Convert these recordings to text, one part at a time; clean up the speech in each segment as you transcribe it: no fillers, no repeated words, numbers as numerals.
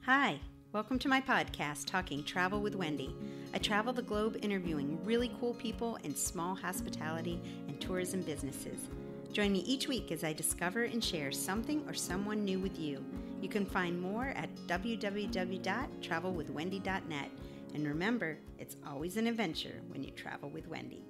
Hi, welcome to my podcast, Talking Travel with Wendy. I travel the globe interviewing really cool people in small hospitality and tourism businesses. Join me each week as I discover and share something or someone new with you. You can find more at www.travelwithwendy.net. And remember, it's always an adventure when you travel with Wendy.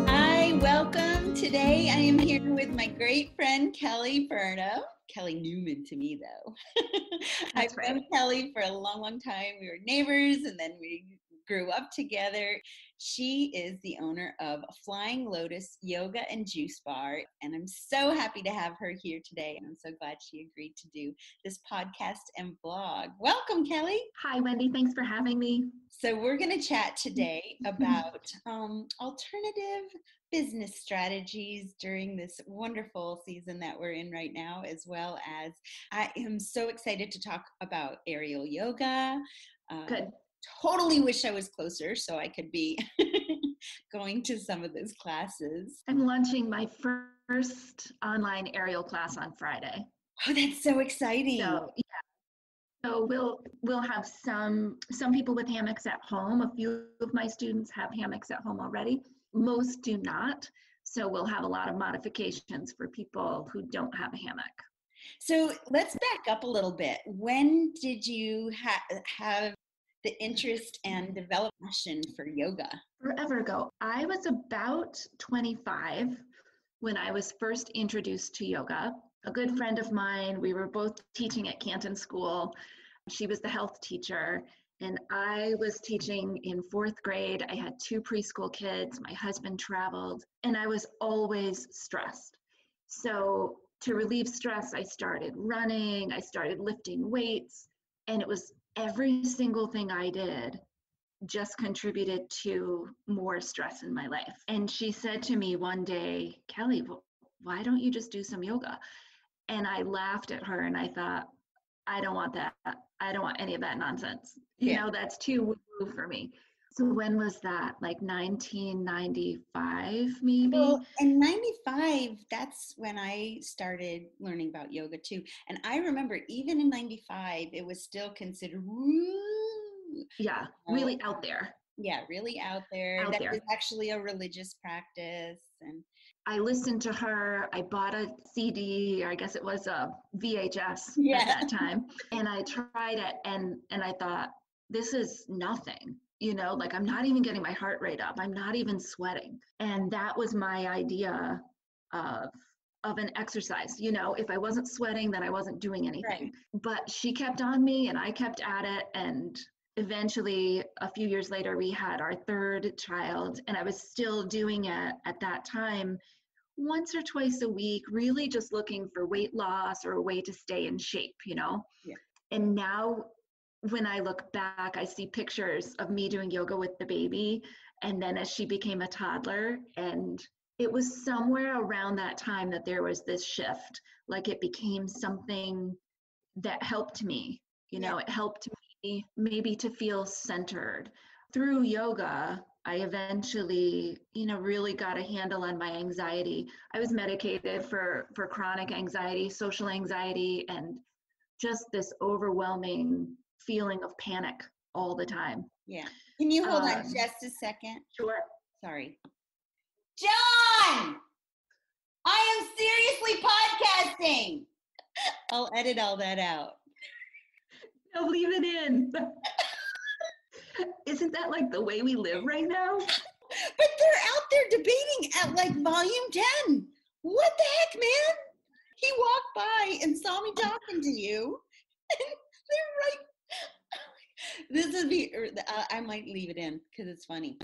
Hi, welcome. Today I am here with my great friend Kelly Burnham. Kelly Newman to me, though. I've known Kelly for a long, long time. We were neighbors, and then we grew up together. She is the owner of Flying Lotus Yoga and Juice Bar, and I'm so happy to have her here today. I'm so glad she agreed to do this podcast and vlog. Welcome, Kelly. Hi, Wendy. Thanks for having me. So we're going to chat today about alternative business strategies during this wonderful season that we're in right now, as well as I am so excited to talk about aerial yoga. Good. Totally wish I was closer so I could be going to some of those classes. I'm launching my first online aerial class on Friday. Oh, that's so exciting. So we'll have some people with hammocks at home. A few of my students have hammocks at home already. Most do not. So we'll have a lot of modifications for people who don't have a hammock. So let's back up a little bit. When did you have the interest and develop passion for yoga? Forever ago. I was about 25 when I was first introduced to yoga. A good friend of mine, we were both teaching at Canton school. She was the health teacher, and I was teaching in 4th grade. I had 2 preschool kids. My husband traveled, and I was always stressed. So to relieve stress, I started running, I started lifting weights, and it was every single thing I did just contributed to more stress in my life. And she said to me one day, Kelly, why don't you just do some yoga? And I laughed at her and I thought, I don't want that. I don't want any of that nonsense. You know, that's too woo-woo for me. So when was that? Like 1995, maybe? Well, in 95, that's when I started learning about yoga too. And I remember even in 95, it was still considered woo. Yeah, really out there. Yeah, really out there. That was actually a religious practice. And I listened to her. I bought a CD, or I guess it was a VHS at that time. And I tried it and I thought, this is nothing. You know, like I'm not even getting my heart rate up. I'm not even sweating. And that was my idea of an exercise. You know, if I wasn't sweating, then I wasn't doing anything. Right. But she kept on me and I kept at it. And eventually, a few years later, we had our 3rd child, and I was still doing it at that time once or twice a week, really just looking for weight loss or a way to stay in shape, you know? Yeah. And now when I look back, I see pictures of me doing yoga with the baby, and then as she became a toddler, and it was somewhere around that time that there was this shift, like it became something that helped me, you know, it helped me maybe to feel centered. Through yoga, I eventually, you know, really got a handle on my anxiety. I was medicated for chronic anxiety, social anxiety, and just this overwhelming feeling of panic all the time. Yeah. Can you hold on just a second? Sure. Sorry. John! I am seriously podcasting! I'll edit all that out. No, leave it in. Isn't that like the way we live right now? But they're out there debating at like volume 10. What the heck, man? He walked by and saw me talking to you. And they're right. This would be, I might leave it in because it's funny.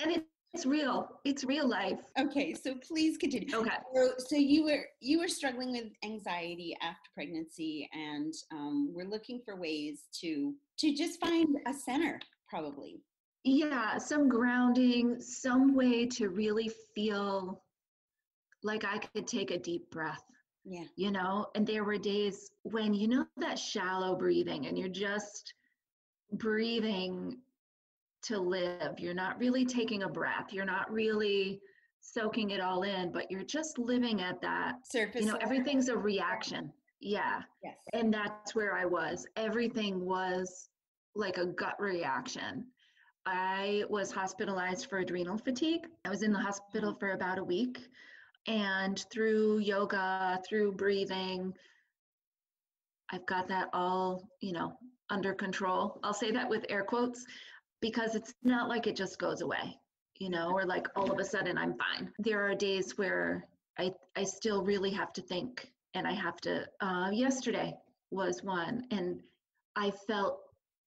And it's real. It's real life. Okay, so please continue. Okay. So you were struggling with anxiety after pregnancy, and we're looking for ways to just find a center, probably. Yeah, some grounding, some way to really feel like I could take a deep breath. Yeah. You know, and there were days when, you know, that shallow breathing and you're just breathing to live. You're not really taking a breath. You're not really soaking it all in, but you're just living at that surface. Everything's a reaction. Yeah. Yes. And that's where I was. Everything was like a gut reaction. I was hospitalized for adrenal fatigue. I was in the hospital for about a week, and through yoga, through breathing, I've got that all, under control. I'll say that with air quotes, because it's not like it just goes away, or like all of a sudden I'm fine. There are days where I still really have to think, and I have to, yesterday was one, and I felt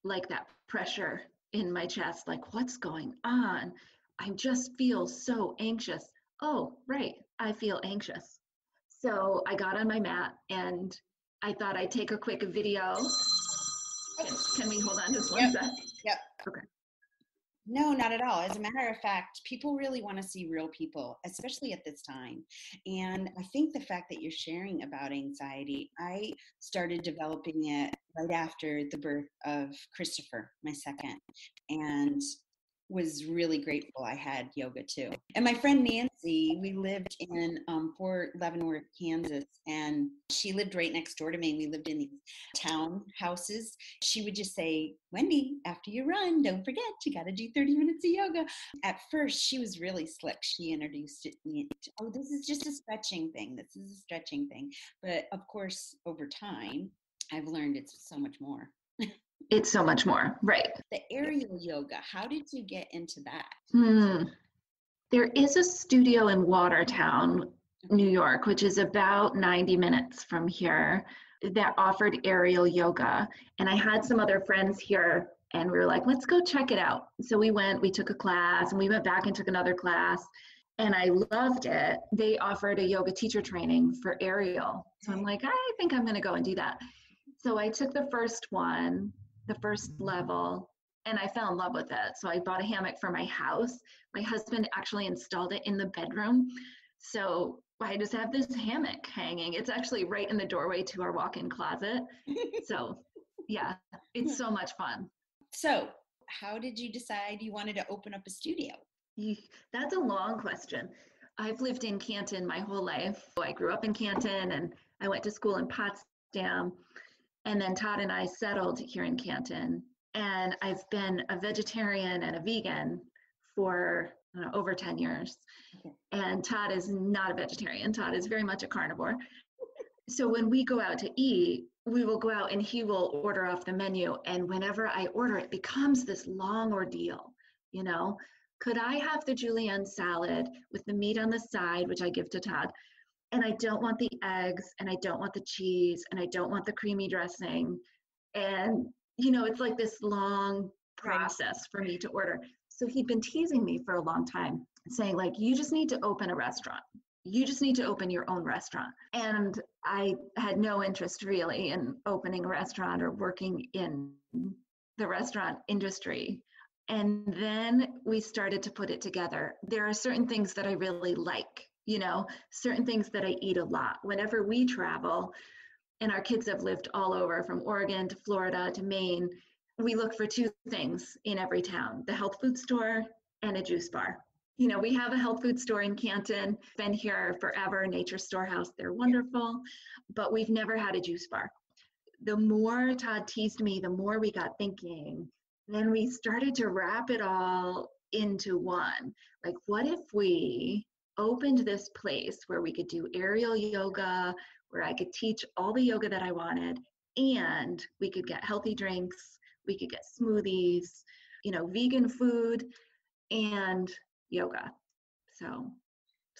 like that pressure in my chest, like, what's going on? I just feel so anxious. Oh, right, I feel anxious. So I got on my mat and I thought I'd take a quick video. Can we hold on just one sec? Yep. Okay. No, not at all. As a matter of fact, people really want to see real people, especially at this time. And I think the fact that you're sharing about anxiety, I started developing it right after the birth of Christopher, my second, and was really grateful I had yoga too. And my friend Nancy, we lived in Fort Leavenworth, Kansas, and she lived right next door to me. We lived in these town houses. She would just say, Wendy, after you run, don't forget, you got to do 30 minutes of yoga. At first, she was really slick. She introduced me to, oh, this is just a stretching thing. This is a stretching thing. But of course, over time, I've learned it's so much more. It's so much more, right? The aerial yoga, how did you get into that? There is a studio in Watertown, New York, which is about 90 minutes from here, that offered aerial yoga. And I had some other friends here, and we were like, let's go check it out. So we went, we took a class, and we went back and took another class, and I loved it. They offered a yoga teacher training for aerial. So I'm like, I think I'm going to go and do that. So I took the first one, the first level, and I fell in love with it. So I bought a hammock for my house. My husband actually installed it in the bedroom. So I just have this hammock hanging. It's actually right in the doorway to our walk-in closet. So yeah, it's so much fun. So how did you decide you wanted to open up a studio? That's a long question. I've lived in Canton my whole life. I grew up in Canton, and I went to school in Potsdam. And then Todd and I settled here in Canton, and I've been a vegetarian and a vegan for over 10 years. Okay. And Todd is not a vegetarian. Todd is very much a carnivore. So when we go out to eat, we will go out and he will order off the menu. And whenever I order, it becomes this long ordeal. Could I have the julienne salad with the meat on the side, which I give to Todd? And I don't want the eggs, and I don't want the cheese, and I don't want the creamy dressing. And, it's like this long process for me to order. So he'd been teasing me for a long time, saying like, you just need to open a restaurant. You just need to open your own restaurant. And I had no interest really in opening a restaurant or working in the restaurant industry. And then we started to put it together. There are certain things that I really like. Certain things that I eat a lot. Whenever we travel, and our kids have lived all over from Oregon to Florida to Maine, we look for two things in every town: the health food store and a juice bar. We have a health food store in Canton, been here forever, Nature Storehouse, they're wonderful, but we've never had a juice bar. The more Todd teased me, the more we got thinking. Then we started to wrap it all into one. Like, what if we opened this place where we could do aerial yoga, where I could teach all the yoga that I wanted, and we could get healthy drinks, we could get smoothies, vegan food and yoga. So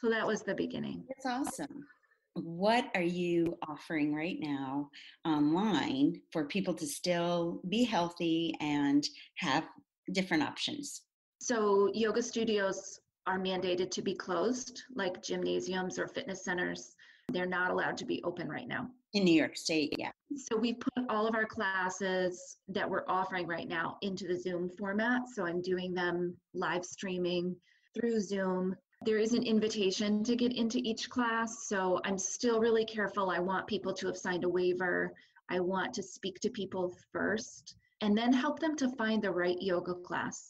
that was the beginning. That's awesome. What are you offering right now online for people to still be healthy and have different options? So yoga studios are mandated to be closed, like gymnasiums or fitness centers. They're not allowed to be open right now. In New York State, yeah. So we put all of our classes that we're offering right now into the Zoom format. So I'm doing them live streaming through Zoom. There is an invitation to get into each class. So I'm still really careful. I want people to have signed a waiver. I want to speak to people first and then help them to find the right yoga class.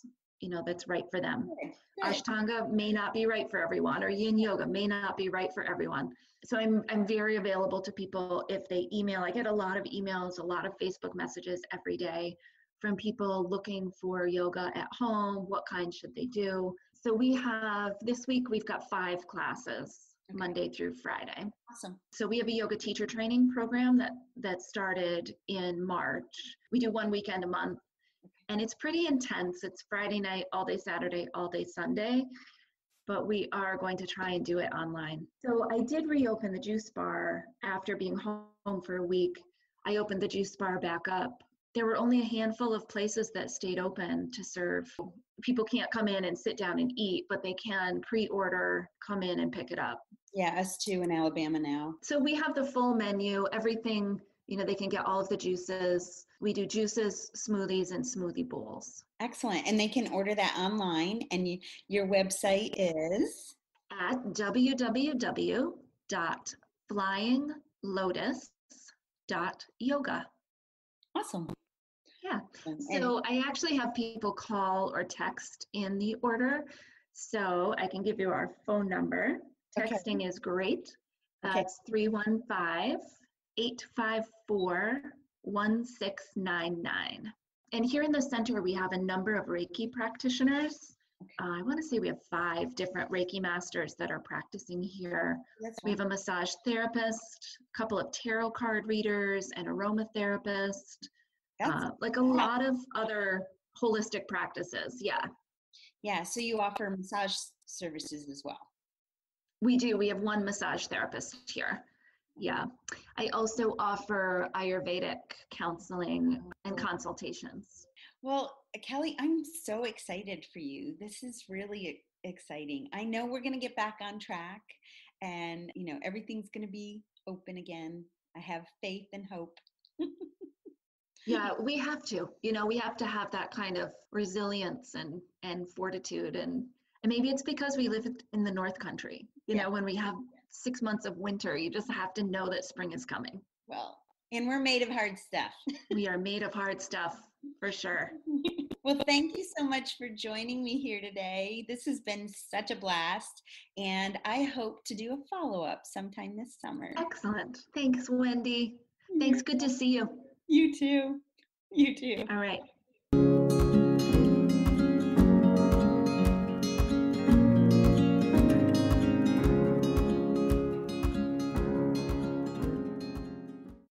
that's right for them. Good. Ashtanga may not be right for everyone, or yin yoga may not be right for everyone. So I'm very available to people if they email. I get a lot of emails, a lot of Facebook messages every day from people looking for yoga at home. What kind should they do? So this week we've got 5 classes, Monday through Friday. Awesome. So we have a yoga teacher training program that started in March. We do 1 weekend a month, and it's pretty intense. It's Friday night, all day Saturday, all day Sunday, but we are going to try and do it online. So I did reopen the juice bar after being home for a week. I opened the juice bar back up. There were only a handful of places that stayed open to serve. People can't come in and sit down and eat, but they can pre-order, come in and pick it up. Yeah, us too in Alabama now. So we have the full menu, everything, they can get all of the juices. We do juices, smoothies, and smoothie bowls. Excellent. And they can order that online. And your website is? At www.flyinglotus.yoga. Awesome. Yeah. So I actually have people call or text in the order. So I can give you our phone number. Texting is great. It's 315-854-1699. And here in the center, we have a number of Reiki practitioners. I want to say we have 5 different Reiki masters that are practicing here. We have a massage therapist, a couple of tarot card readers, an aromatherapist, like a lot of other holistic practices. Yeah. Yeah. So you offer massage services as well. We do. We have 1 massage therapist here. Yeah. I also offer Ayurvedic counseling and consultations. Well, Kelly, I'm so excited for you. This is really exciting. I know we're going to get back on track and, everything's going to be open again. I have faith and hope. Yeah, we have to. We have to have that kind of resilience and fortitude. And maybe it's because we live in the North Country. When we have 6 months of winter, you just have to know that spring is coming. Well, and we're made of hard stuff. We are made of hard stuff, for sure. Well, thank you so much for joining me here today. This has been such a blast, and I hope to do a follow-up sometime this summer. Excellent. Thanks, Wendy. Thanks. Good to see you. You too. You too. All right.